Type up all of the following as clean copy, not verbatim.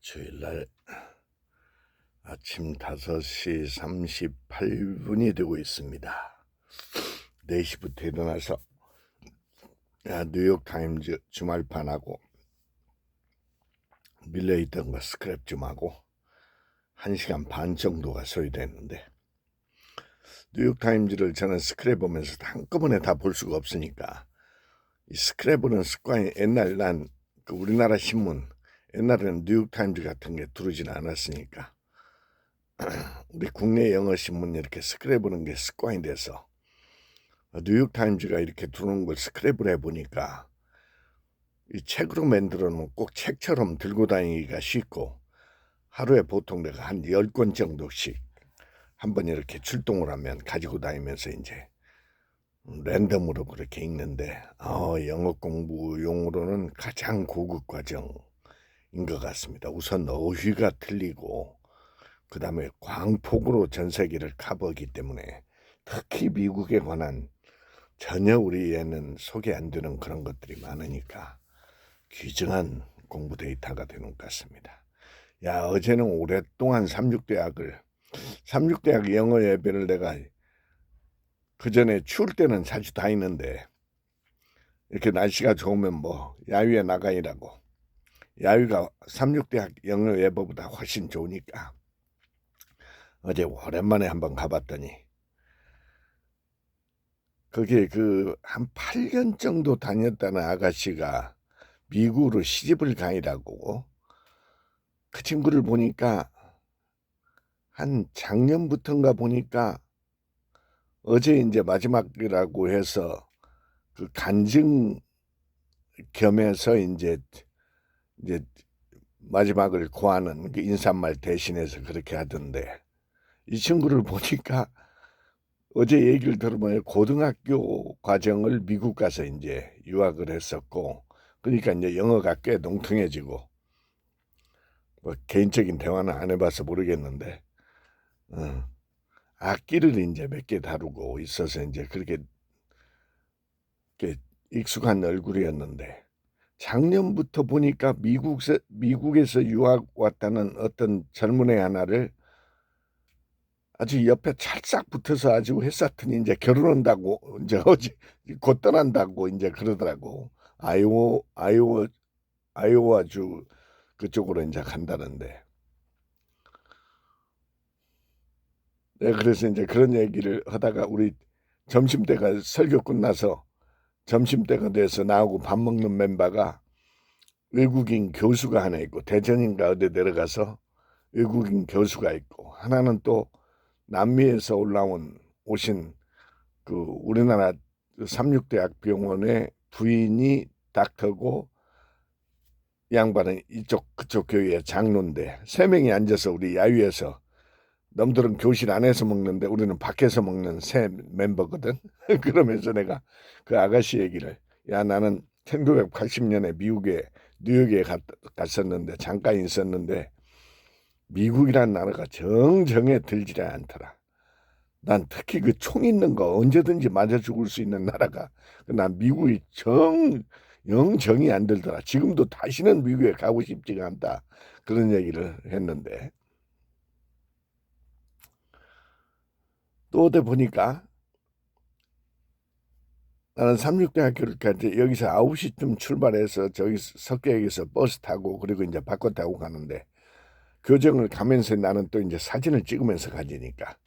주일날 아침 5시 38분이 되고 있습니다. 4시부터 일어나서 뉴욕타임즈 주말판하고 밀려있던 거 스크랩 좀 하고 1시간 반 정도가 소요됐는데, 뉴욕타임즈를 저는 스크랩 보면서 한꺼번에 다 볼 수가 없으니까 이 스크랩 보는 습관이 옛날 그 우리나라 신문, 옛날에는 뉴욕타임즈 같은 게 두르진 않았으니까 우리 국내 영어 신문 이렇게 스크랩 보는 게 습관이 돼서 뉴욕타임즈가 이렇게 두는 걸 스크랩을 해보니까 이 책으로 만들어 놓으면 꼭 책처럼 들고 다니기가 쉽고, 하루에 보통 내가 한 10권 정도씩 한번 이렇게 출동을 하면 가지고 다니면서 이제 랜덤으로 그렇게 읽는데, 영어 공부 용으로는 가장 고급 과정인 것 같습니다. 우선 어휘가 틀리고, 그 다음에 광폭으로 전 세계를 커버하기 때문에 특히 미국에 관한 전혀 우리에는 소개 안 되는 그런 것들이 많으니까 귀중한 공부 데이터가 되는 것 같습니다. 어제는 오랫동안 36대학 영어 예배를 내가 그 전에 추울 때는 자주 다니는데, 이렇게 날씨가 좋으면 야유회 나가이라고, 야유가 36대학 영어 예배보다 훨씬 좋으니까 어제 오랜만에 한번 가봤더니, 그게 한 8년 정도 다녔다는 아가씨가 미국으로 시집을 가이라고, 그 친구를 보니까 한 작년부터인가 보니까 어제 이제 마지막이라고 해서 그 간증 겸해서 이제 마지막을 고하는 그 인사말 대신해서 그렇게 하던데, 이 친구를 보니까 어제 얘기를 들으면 고등학교 과정을 미국 가서 이제 유학을 했었고, 그러니까 이제 영어가 꽤 농통해지고, 개인적인 대화는 안 해봐서 모르겠는데, 악기를 이제 몇 개 다루고 있어서 이제 그렇게 익숙한 얼굴이었는데, 작년부터 보니까 미국에서 유학 왔다는 어떤 젊은 애 하나를 아주 옆에 찰싹 붙어서 아주 했었더니 이제 결혼한다고, 이제 어제 곧 떠난다고 이제 그러더라고. 아이오와주 그쪽으로 이제 간다는데. 네, 그래서 이제 그런 얘기를 하다가 우리 점심때가 설교 끝나서 점심때가 돼서 나하고 밥 먹는 멤버가 외국인 교수가 하나 있고, 대전인가 어디 내려가서 외국인 교수가 있고, 하나는 또 남미에서 오신 그 우리나라 36대학 병원의 부인이 닥터고, 양반은 그쪽 교회의 장로인데, 3명이 앉아서 우리 야유에서, 남들은 교실 안에서 먹는데 우리는 밖에서 먹는 새 멤버거든. 그러면서 내가 그 아가씨 얘기를, 나는 1980년에 미국에 뉴욕에 갔었는데 잠깐 있었는데 미국이란 나라가 정정에 들지 않더라. 난 특히 그 총 있는 거 언제든지 맞아 죽을 수 있는 나라가, 난 미국이 영 정이 안 들더라. 지금도 다시는 미국에 가고 싶지가 않다. 그런 얘기를 했는데, 또 어디 보니까 나는 삼육대학교를 가지 여기서 9시쯤 출발해서 저기 석계역에서 버스 타고, 그리고 이제 바꿔 타고 가는데, 교정을 가면서 나는 또 이제 사진을 찍으면서 가지니까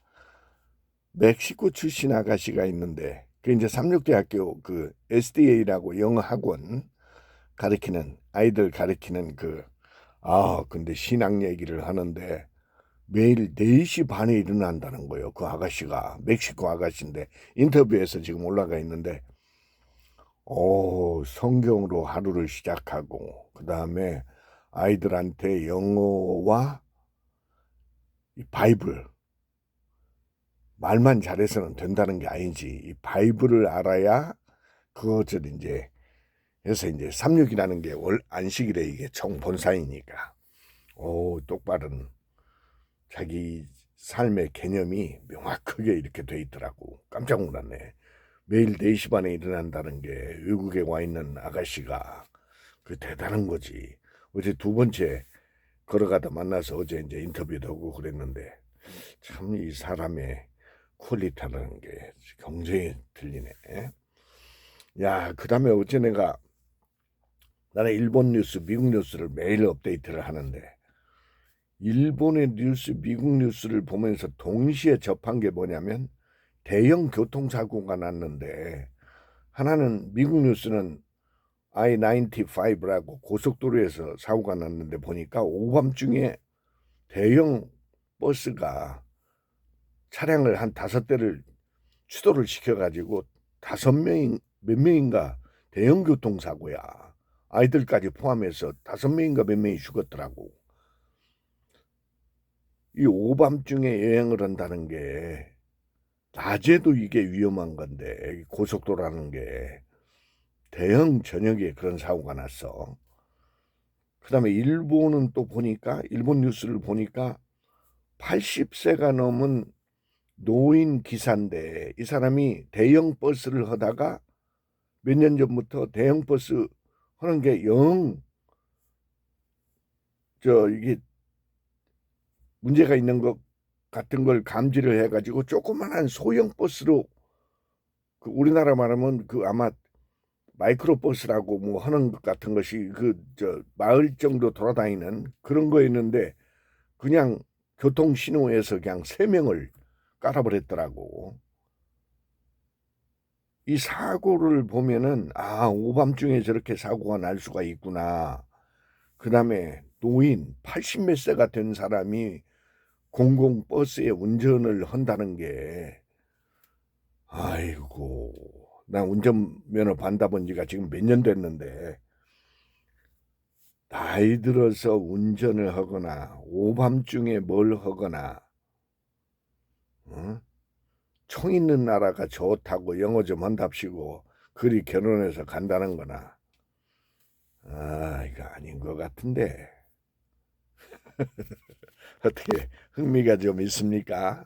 멕시코 출신 아가씨가 있는데, 그 이제 삼육대학교 그 SDA라고 영어 학원 가르치는, 아이들 가르치는 근데 신앙 얘기를 하는데 매일 4시 반에 일어난다는 거예요. 그 아가씨가 멕시코 아가씨인데, 인터뷰에서 지금 올라가 있는데, 성경으로 하루를 시작하고, 그 다음에 아이들한테 영어와 이 바이블, 말만 잘해서는 된다는 게 아니지, 이 바이블을 알아야 그것을 이제 해서 이제 36이라는 게 안식일에 이게 총 본사이니까, 똑바른 자기 삶의 개념이 명확하게 이렇게 돼 있더라고. 깜짝 놀랐네. 매일 4시 반에 일어난다는 게 외국에 와 있는 아가씨가 그 대단한 거지. 어제 두 번째 걸어가다 만나서 어제 이제 인터뷰도 하고 그랬는데 참 이 사람의 퀄리티라는 게 굉장히 들리네. 야, 그다음에 어제 나는 일본 뉴스, 미국 뉴스를 매일 업데이트를 하는데 일본의 뉴스, 미국 뉴스를 보면서 동시에 접한 게 뭐냐면 대형 교통사고가 났는데 하나는 미국 뉴스는 I-95라고 고속도로에서 사고가 났는데 보니까 오밤중에 대형 버스가 차량을 한 5대를 추돌을 시켜가지고 몇 명인가 대형 교통사고야. 아이들까지 포함해서 5명인가 몇 명이 죽었더라고. 이 오밤중에 여행을 한다는 게 낮에도 이게 위험한 건데 고속도로라는 게 대형 저녁에 그런 사고가 났어. 그 다음에 일본은 또 보니까 일본 뉴스를 보니까 80세가 넘은 노인 기사인데 이 사람이 대형 버스를 하다가 몇 년 전부터 대형 버스 하는 게 이게 문제가 있는 것 같은 걸 감지를 해가지고 조그만한 소형 버스로 그 우리나라 말하면 그 아마 마이크로 버스라고 뭐 하는 것 같은 것이 마을 정도 돌아다니는 그런 거였는데 그냥 교통 신호에서 그냥 3명을 깔아버렸더라고. 이 사고를 보면은 오밤중에 저렇게 사고가 날 수가 있구나. 그 다음에 노인 80 몇 세가 된 사람이 공공버스에 운전을 한다는 게 아이고, 나 운전면허 받아본 지가 지금 몇 년 됐는데 나이 들어서 운전을 하거나 오밤중에 뭘 하거나 총 있는 나라가 좋다고 영어 좀 한답시고 그리 결혼해서 간다는 거나 이거 아닌 것 같은데 어떻게 흥미가 좀 있습니까?